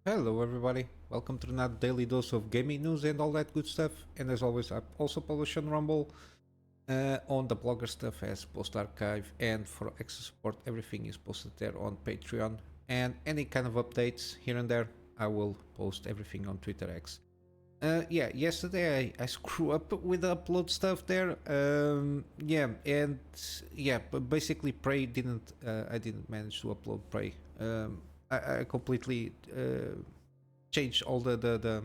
Hello everybody, welcome to another daily dose of gaming news and all that good stuff. And as always, I also publish on Rumble, on the blogger stuff as Post Archive, and for extra support everything is posted there on Patreon. And any kind of updates here and there, I will post everything on Twitter X. Yeah, yesterday I screw up with the upload stuff there. But basically Prey didn't, I didn't manage to upload Prey. I completely changed all the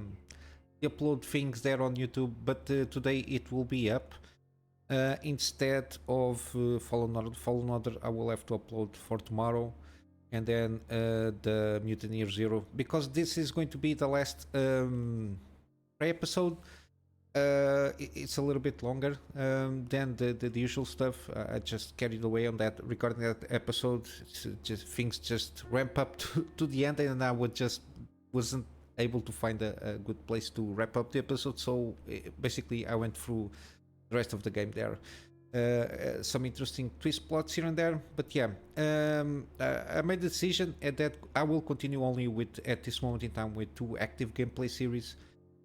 upload things there on YouTube, but today it will be up. Instead of Fallen Order, I will have to upload for tomorrow, and then the Mutineer Zero, because this is going to be the last Prey episode. It's a little bit longer than the usual stuff. I just carried away on that recording that episode. Things just ramp up to the end, and I wasn't able to find a good place to wrap up the episode. So basically, I went through the rest of the game there. Some interesting twist plots here and there, but yeah, I made the decision that I will continue only with, at this moment in time, with 2 active gameplay series.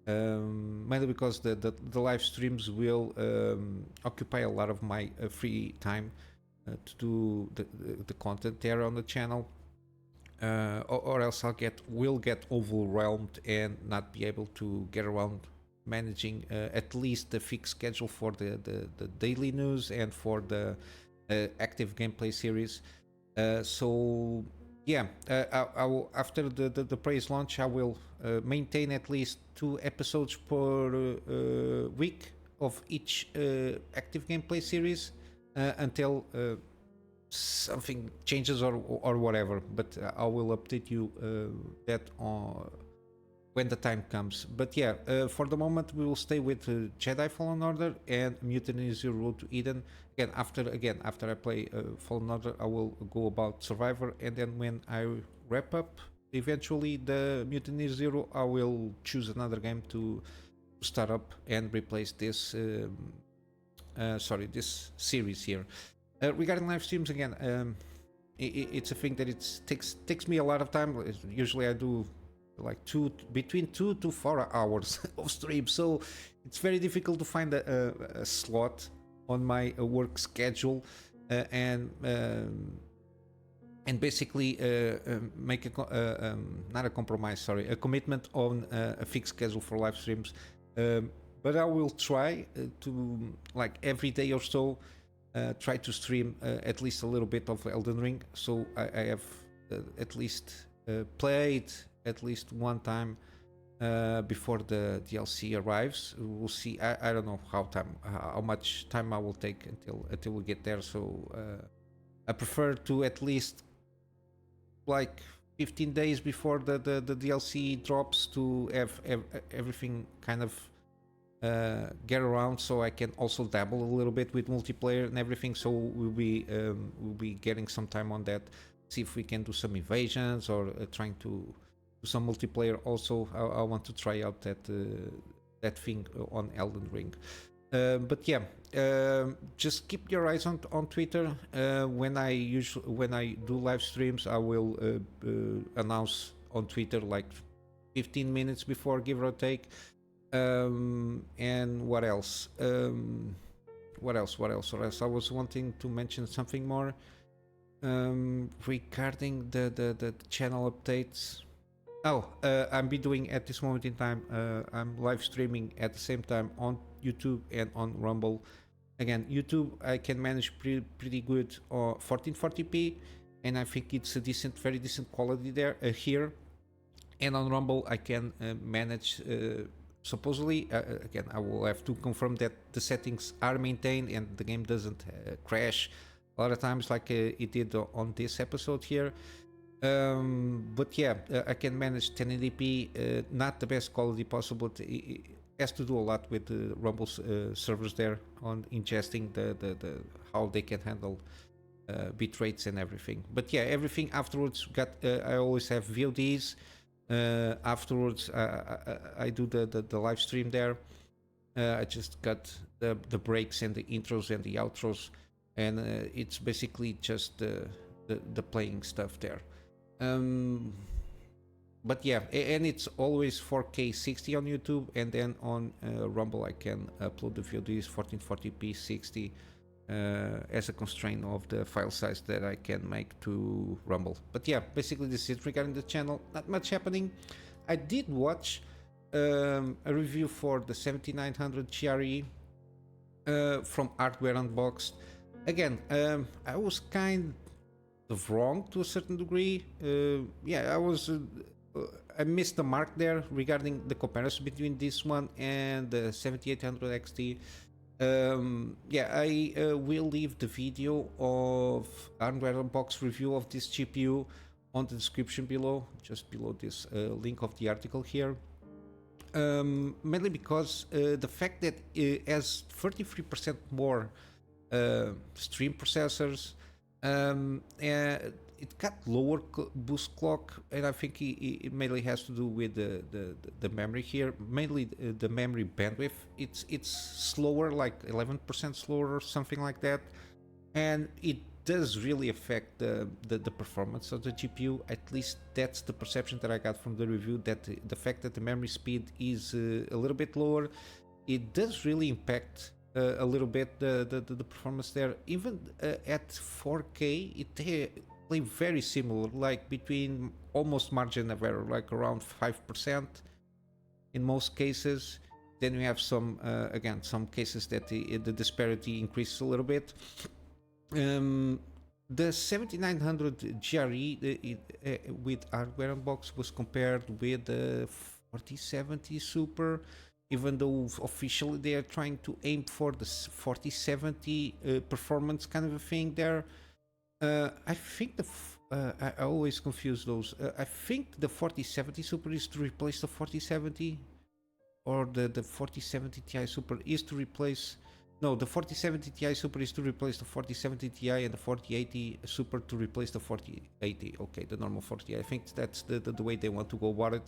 Mainly because the live streams will occupy a lot of my free time to do the content there on the channel, or else will get overwhelmed and not be able to get around managing at least the fixed schedule for the daily news and for the active gameplay series. So yeah, I will, after the Praise launch, I will maintain at least 2 episodes per week of each active gameplay series until something changes or whatever. But I will update you that on when the time comes. But yeah, for the moment we will stay with Jedi Fallen Order and Mutiny Zero Road to Eden. After I play Fallen Order, I will go about Survivor, and then when I wrap up eventually the Mutiny Zero, I will choose another game to start up and replace this this series here. Regarding live streams, again, it's a thing that it takes me a lot of time. Usually I do like between 2 to 4 hours of stream, so it's very difficult to find a slot on my work schedule and basically make not a compromise, sorry, a commitment on a fixed schedule for live streams. But I will try to, like, every day or so, try to stream at least a little bit of Elden Ring, so I have at least played at least one time before the DLC arrives. We'll see. I don't know how much time I will take until we get there. So I prefer to at least like 15 days before the DLC drops to have everything kind of get around, so I can also dabble a little bit with multiplayer and everything. So we'll be getting some time on that. See if we can do some invasions or trying to do some multiplayer. Also, I want to try out that thing on Elden Ring. But yeah, just keep your eyes on Twitter. When I do live streams, I will announce on Twitter like 15 minutes before, give or take. And what else? What else? I was wanting to mention something more regarding the channel updates. I'm be doing at this moment in time. I'm live streaming at the same time on YouTube and on Rumble. Again, YouTube I can manage pretty good 1440p, and I think it's a very decent quality there here. And on Rumble I can manage. Supposedly, again, I will have to confirm that the settings are maintained and the game doesn't crash a lot of times like it did on this episode here. But yeah, I can manage 1080p, not the best quality possible. It has to do a lot with the Rumble's servers there on ingesting the how they can handle bit rates and everything. But yeah, everything afterwards I always have VODs. Afterwards, I do the live stream there. I just got the breaks and the intros and the outros, and it's basically just the playing stuff there. but yeah, and it's always 4K 60 on YouTube, and then on Rumble I can upload the VODs 1440p 60 as a constraint of the file size that I can make to Rumble. But yeah, basically this is it regarding the channel. Not much happening. I did watch a review for the 7900 GRE from Hardware Unboxed. Again, I was kind of wrong to a certain degree. Yeah, I missed the mark there regarding the comparison between this one and the 7800 XT. Yeah, I will leave the video of Hardware Unboxed review of this GPU on the description below, just below this link of the article here. Mainly because the fact that it has 33% more stream processors, it got lower boost clock, and I think it mainly has to do with the memory here, mainly the memory bandwidth. It's slower, like 11% slower or something like that, and it does really affect the performance of the GPU. At least that's the perception that I got from the review, that the fact that the memory speed is a little bit lower, it does really impact a little bit the performance there. Even at 4K, it play very similar, like between almost margin of error, like around 5% in most cases. Then we have some again, some cases that the disparity increases a little bit. The 7900 GRE with Hardware Unboxed was compared with the 4070 Super, even though officially they are trying to aim for the 4070 performance kind of a thing there. I think I always confuse those. I think the 4070 Super is to replace the 4070, or the 4070 Ti Super is to replace. No, the 4070 Ti Super is to replace the 4070 Ti, and the 4080 Super to replace the 4080. Okay, the normal 40. I think that's the way they want to go about it.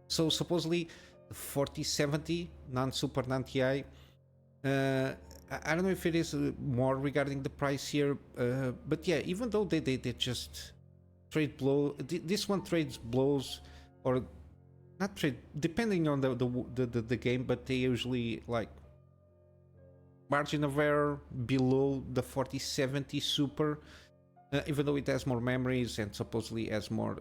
So supposedly the 4070 non-Super non-Ti. I don't know if it is more regarding the price here, but yeah, even though they just trade blow, this one trades blows, or not trade, depending on the game, but they usually like margin of error below the 4070 Super, even though it has more memories and supposedly has more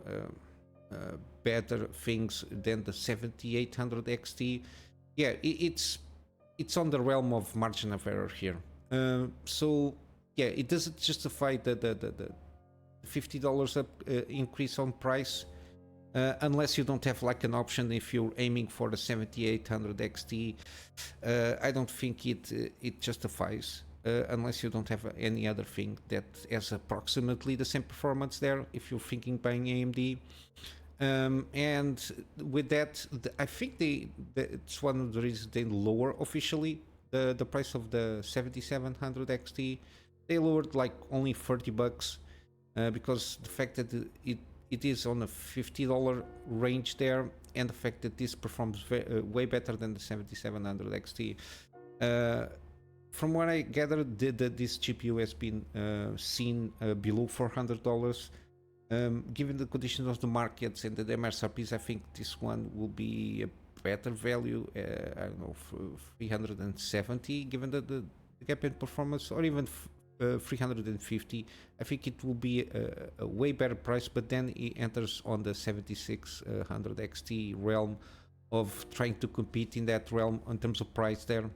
better things than the 7800 XT. Yeah, it's on the realm of margin of error here. So yeah, it doesn't justify the $50 up increase on price, unless you don't have like an option. If you're aiming for the 7800 XT, I don't think it justifies, unless you don't have any other thing that has approximately the same performance there, if you're thinking buying AMD. And with that, I think it's one of the reasons they lower officially the price of the 7700 XT. They lowered like only $30, because the fact that it is on a $50 range there, and the fact that this performs way better than the 7700 XT. From what I gathered, this GPU has been seen below $400. Given the conditions of the markets and the MSRPs, I think this one will be a better value. I don't know, 370, given the gap in performance, or even 350. I think it will be a way better price, but then it enters on the 7600 XT realm of trying to compete in that realm in terms of price there.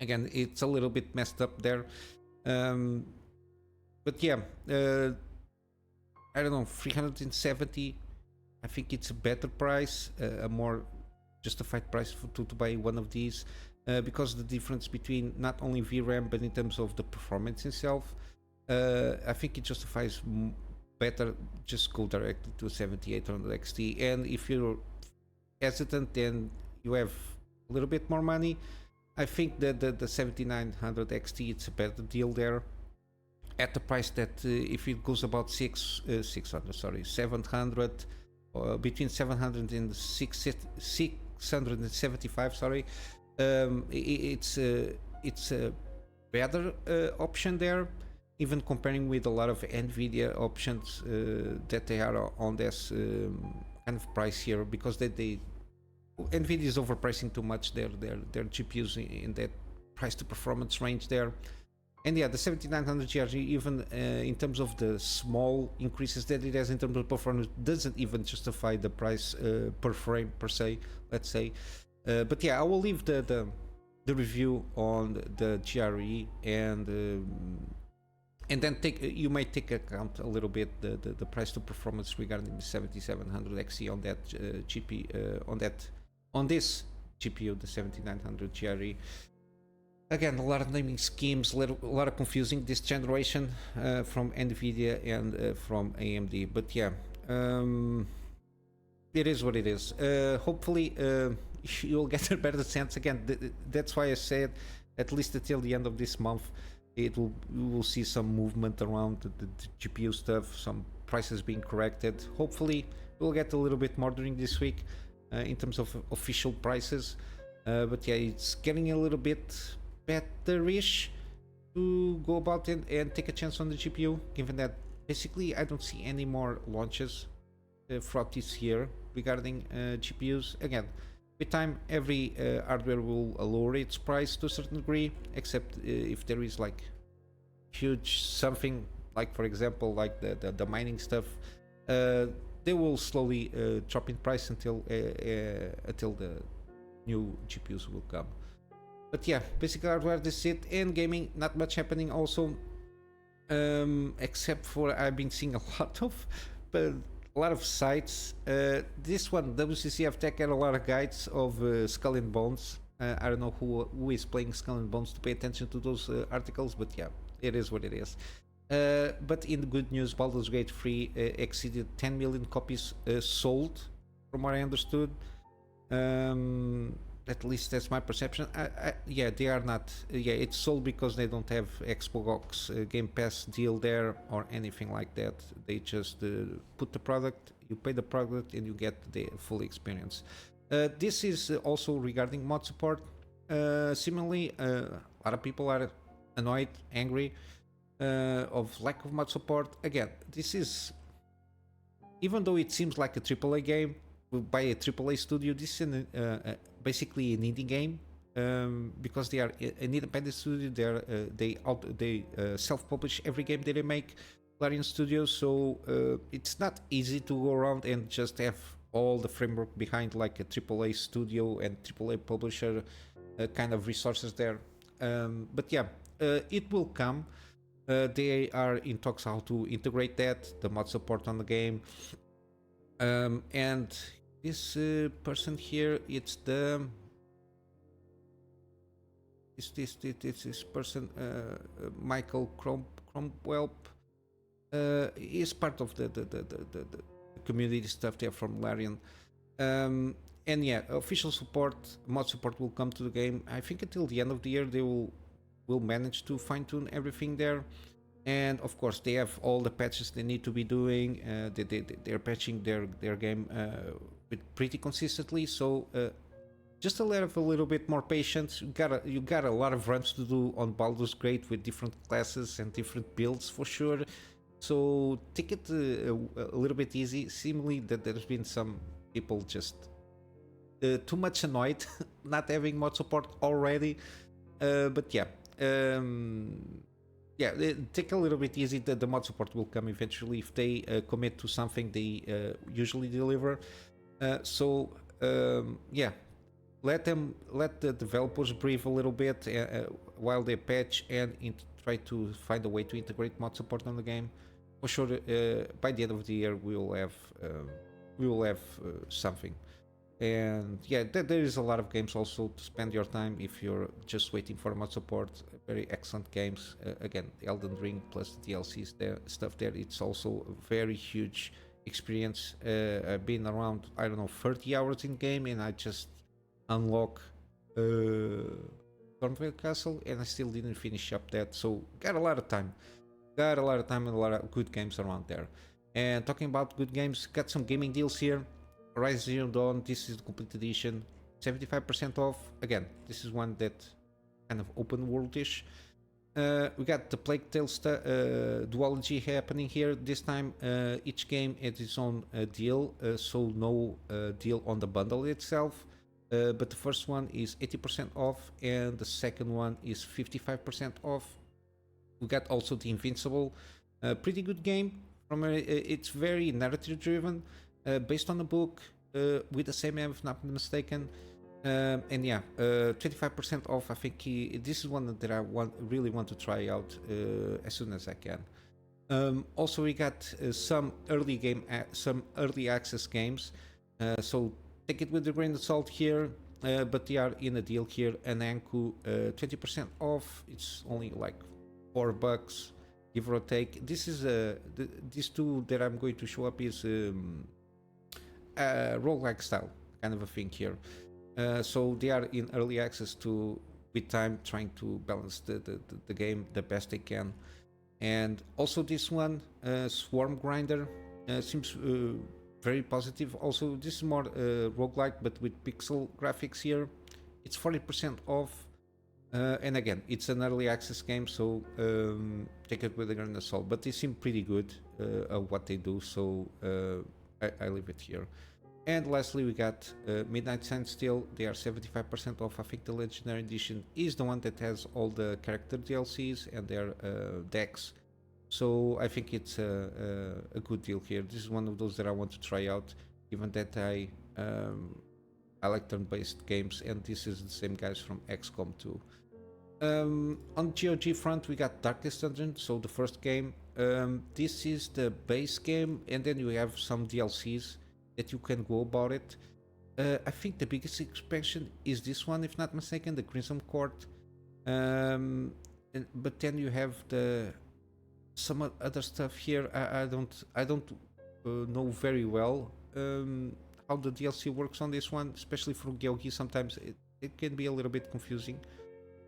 Again, it's a little bit messed up there. But yeah, I don't know, 370, I think it's a better price, a more justified price to buy one of these, because the difference between not only VRAM but in terms of the performance itself, I think it justifies better just go directly to 7800 XT. And if you're hesitant and you have a little bit more money, I think that the 7900 XT, it's a better deal there, at the price that if it goes about 700, between 700 and 675, sorry, it's a better option there, even comparing with a lot of NVIDIA options that they are on this kind kind of price here because they Nvidia is overpricing too much their GPUs in that price to performance range there. And yeah, the 7900 GRE, even in terms of the small increases that it has in terms of performance, doesn't even justify the price per frame per se, let's say. But yeah, I will leave the review on the GRE, and then you might take account a little bit the price to performance regarding the 7700 XE on that on this GPU, the 7900 GRE. Again, a lot of naming schemes, a lot of confusing this generation from Nvidia and from AMD. But yeah, it is what it is. Hopefully, you'll get a better sense. Again, that's why I said at least until the end of this month, we will see some movement around the GPU stuff, some prices being corrected. Hopefully, we'll get a little bit more during this week in terms of official prices. But yeah, it's getting a little bit better-ish to go about it and take a chance on the GPU, given that basically I don't see any more launches throughout this year regarding GPUs. Again, with time, every hardware will lower its price to a certain degree, except if there is like huge something, like for example, like the mining stuff, they will slowly drop in price until the new GPUs will come. But yeah, basic hardware, this is it. And gaming, not much happening also, except for I've been seeing a lot of sites. This one, WCCF Tech, had a lot of guides of Skull and Bones. I don't know who is playing Skull and Bones to pay attention to those articles, but yeah, it is what it is. But in the good news, Baldur's Gate 3 exceeded 10 million copies sold, from what I understood. At least that's my perception. Yeah, they are not. Yeah, it's sold because they don't have Xbox Game Pass deal there or anything like that. They just put the product, you pay the product, and you get the full experience. This is also regarding mod support. Similarly, a lot of people are annoyed, angry of lack of mod support. Again, this is, even though it seems like a AAA game by a AAA studio, this is basically an indie game, because they are an independent studio. They self-publish every game that they make, Larian Studios. So it's not easy to go around and just have all the framework behind like a AAA studio and AAA publisher kind of resources there. But yeah, it will come. They are in talks how to integrate that, the mod support on the game. And this person here, it's this person, Michael Cromwell, is part of the community stuff there from Larian. And yeah, official support, mod support will come to the game. I think until the end of the year they will manage to fine-tune everything there. And of course, they have all the patches they need to be doing. They're patching their game with pretty consistently. So just a little bit more patience. You got a lot of runs to do on Baldur's Gate with different classes and different builds for sure. So take it a little bit easy. Seemingly that there's been some people just too much annoyed not having mod support already. But yeah. Yeah, take a little bit easy. The mod support will come eventually. If they commit to something, they usually deliver. Yeah, let the developers breathe a little bit while they patch and try to find a way to integrate mod support on the game. For sure, by the end of the year, we will have something. And yeah, there is a lot of games also to spend your time if you're just waiting for mod support. Very excellent games. Again, Elden Ring plus the DLCs stuff there. It's also a very huge experience. I've been around, I don't know, 30 hours in game, and I just unlock Stormveil Castle, and I still didn't finish up that. So got a lot of time and a lot of good games around there. And talking about good games, got some gaming deals here. Horizon Zero Dawn, this is the complete edition, 75% off. Again, this is one that kind of open world-ish. We got the Plague Tale duology happening here. This time, each game has its own deal, so no deal on the bundle itself. But the first one is 80% off, and the second one is 55% off. We got also the Invincible, pretty good game. It's very narrative driven, based on a book, with the same name, if not mistaken. And yeah, 25% off. I think this is one that I really want to try out as soon as I can. Also, we got some early access games. So take it with a grain of salt here. But they are in a deal here. And Anku, 20% off. It's only like $4, give or take. This is these two that I'm going to show up is roguelike style kind of a thing here. So they are in early access with time, trying to balance the game the best they can. And also this one, Swarm Grinder, seems very positive. Also, this is more roguelike, but with pixel graphics here. It's 40% off. And again, it's an early access game, so take it with a grain of salt. But they seem pretty good at what they do, so I leave it here. And lastly, we got Midnight Standstill. They are 75% off. I think the Legendary Edition is the one that has all the character DLCs and their decks. So I think it's a good deal here. This is one of those that I want to try out, given that I like turn-based games, and this is the same guys from XCOM 2. On GOG front, we got Darkest Dungeon, so the first game. This is the base game, and then you have some DLCs that you can go about it. I think the biggest expansion is this one, if not mistaken, the Crimson Court. But then you have some other stuff here. I don't know very well how the DLC works on this one, especially for GOG. Sometimes it can be a little bit confusing,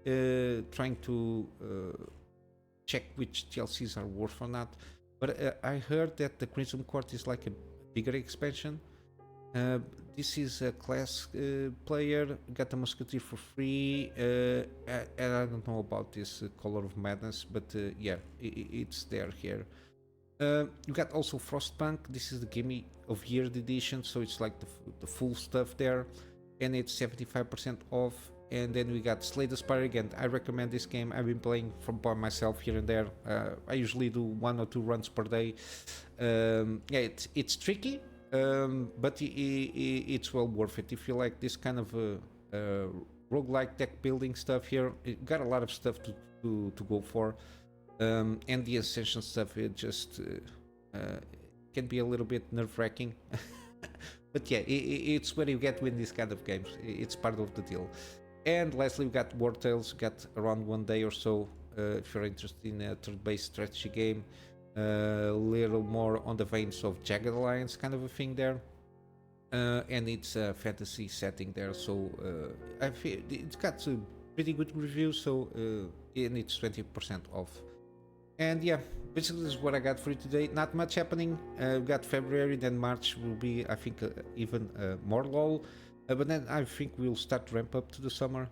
trying to check which DLCs are worth or not. But I heard that the Crimson Court is like a bigger expansion. This is a class player, got the Musketeer for free, and I don't know about this Color of Madness, but yeah, it's there here. You got also Frostpunk. This is the Game of Year edition, so it's like the full stuff there, and it's 75% off. And then we got Slay the Spire again. I recommend this game. I've been playing by myself here and there. I usually do 1 or 2 runs per day. Yeah, it's tricky, but it's well worth it. If you like this kind of roguelike deck building stuff here, it got a lot of stuff to go for. And the Ascension stuff, it just can be a little bit nerve-wracking. But yeah, it's what you get with these kind of games. It's part of the deal. And lastly, we got wartales. Got around 1 day or so if you're interested in a turn-based strategy game. A little more on the veins of Jagged Alliance kind of a thing there. And it's a fantasy setting there, so I feel it's got a pretty good review, so and it's 20% off. And yeah, basically this is what I got for you today. Not much happening. We got February, then March will be, I think, even more lull. But then I think we'll start to ramp up to the summer,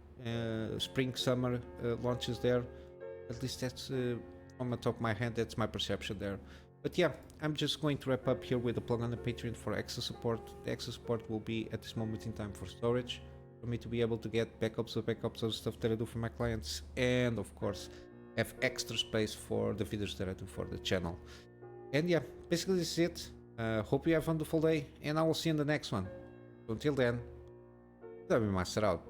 spring, summer launches there. At least that's on the top of my head, that's my perception there. But yeah, I'm just going to wrap up here with a plug on the Patreon for extra support. The extra support will be at this moment in time for storage, for me to be able to get backups of stuff that I do for my clients, and of course have extra space for the videos that I do for the channel. And yeah, basically this is it. Hope you have a wonderful day, and I will see you in the next one. So until then, Kunamy Master out.